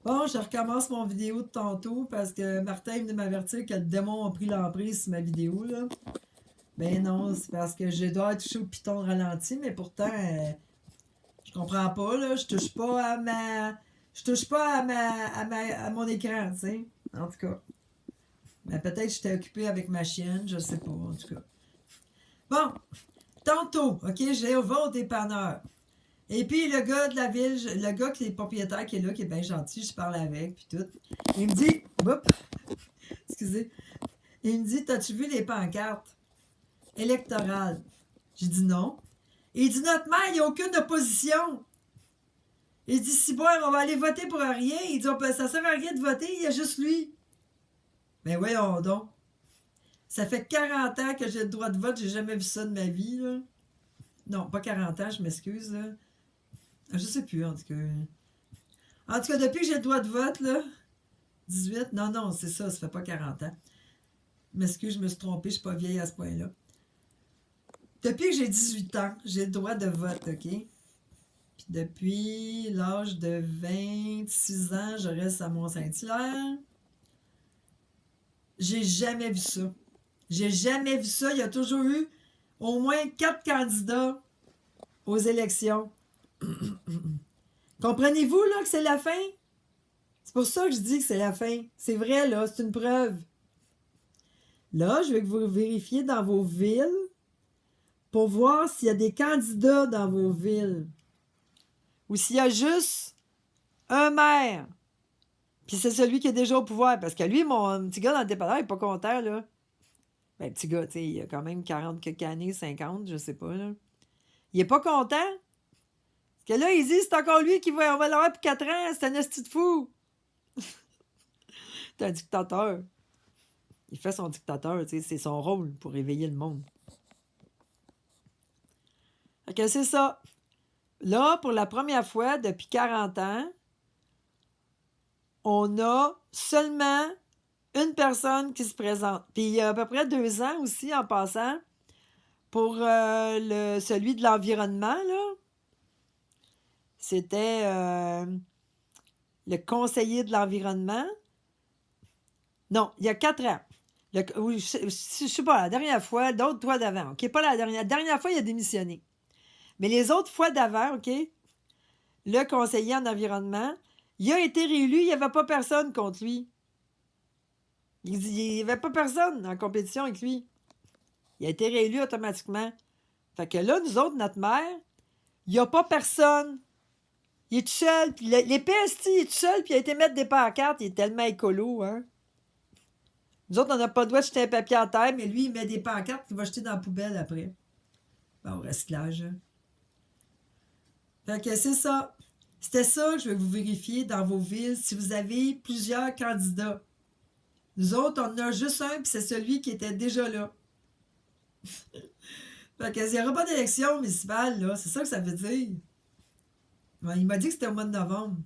Bon, je recommence mon vidéo de tantôt parce que Martin est venu m'avertir que le démon a pris l'emprise sur ma vidéo, là. Ben non, c'est parce que je dois toucher au piton de ralenti, mais pourtant, je comprends pas, là. Je touche pas à ma. Je touche pas à mon écran, tu sais. En tout cas. Mais peut-être que j'étais occupée avec ma chienne, je sais pas, en tout cas. Bon, tantôt, OK, j'ai au dépanneur. Et puis le gars de la ville, le gars qui est propriétaire qui est là, qui est bien gentil, je parle avec, puis tout. Il me dit, oups, excusez, il me dit, t'as-tu vu les pancartes électorales? J'ai dit non. Il dit, notre maire, il n'y a aucune opposition. Il dit, si bon, on va aller voter pour rien. Il dit, ça sert à rien de voter, il y a juste lui. Mais voyons donc. Ça fait 40 ans que j'ai le droit de vote, j'ai jamais vu ça de ma vie, là. Non, pas 40 ans, je m'excuse, là. Je sais plus, en tout cas. En tout cas, depuis que j'ai le droit de vote, là, 18, non, non, c'est ça, ça fait pas 40 ans. Je m'excuse, je me suis trompée, je suis pas vieille à ce point-là. Depuis que j'ai 18 ans, j'ai le droit de vote, OK? Puis depuis l'âge de 26 ans, je reste à Mont-Saint-Hilaire. J'ai jamais vu ça. J'ai jamais vu ça. Il y a toujours eu au moins 4 candidats aux élections. Comprenez-vous, là, que c'est la fin? C'est pour ça que je dis que c'est la fin. C'est vrai, là, c'est une preuve. Là, je veux que vous vérifiez dans vos villes pour voir s'il y a des candidats dans vos villes. Ou s'il y a juste un maire. Puis c'est celui qui est déjà au pouvoir. Parce que lui, mon petit gars dans le dépanneur, il n'est pas content, là. Ben, petit gars, tu sais, il a quand même 40 quelques années, 50, je sais pas, là. Il est pas content. Parce que là, il dit, c'est encore lui qui va, on va l'avoir pour 4 ans. C'est un esti de fou. C'est un dictateur. Il fait son dictateur, tu sais, c'est son rôle pour réveiller le monde. Fait que c'est ça. Là, pour la première fois depuis 40 ans, on a seulement une personne qui se présente. Puis il y a à peu près 2 ans aussi, en passant, pour celui de l'environnement, là, c'était le conseiller de l'environnement. Non, il y a 4 ans. Oui, je sais pas, la dernière fois, d'autres fois d'avant, OK? Pas la dernière. La dernière fois, il a démissionné. Mais les autres fois d'avant, OK? Le conseiller en environnement, il a été réélu, il n'y avait pas personne contre lui. Il n'y avait pas personne en compétition avec lui. Il a été réélu automatiquement. Fait que là, nous autres, notre maire, il n'y a pas personne. Il est tout seul. Puis les PST, il est tout seul, puis il a été mettre des pancartes. Il est tellement écolo, hein. Nous autres, on n'a pas le droit de jeter un papier à terre, mais lui, il met des pancartes qu'il va jeter dans la poubelle après. Bon, au recyclage. Hein. Fait que c'est ça. C'était ça que je vais vous vérifier dans vos villes si vous avez plusieurs candidats. Nous autres, on en a juste un, puis c'est celui qui était déjà là. Fait qu'il n'y aura pas d'élection municipale, là. C'est ça que ça veut dire. Ouais, il m'a dit que c'était au mois de novembre.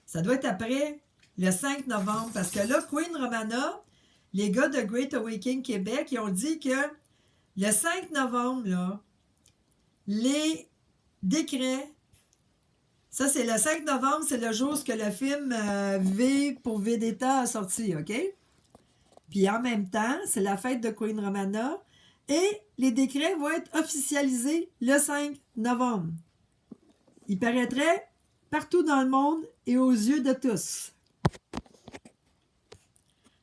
Ça doit être après le 5 novembre, parce que là, Queen Romana, les gars de Great Awakening Québec, ils ont dit que le 5 novembre, là, les décrets, ça c'est le 5 novembre, c'est le jour où le film V pour Vendetta a sorti, OK? Puis en même temps, c'est la fête de Queen Romana et les décrets vont être officialisés le 5 novembre. Ils paraîtraient partout dans le monde et aux yeux de tous.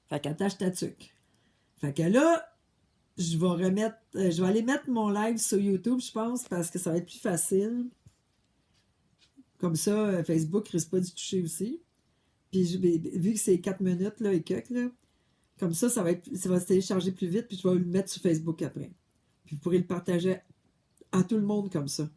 Fait qu'attache ta tuque. Fait que là, je vais aller mettre mon live sur YouTube, je pense, parce que ça va être plus facile. Comme ça, Facebook risque pas d'y toucher aussi. Puis vu que c'est 4 minutes là, et quelques, là, comme ça va se télécharger plus vite, puis je vais le mettre sur Facebook après. Puis vous pourrez le partager à tout le monde comme ça.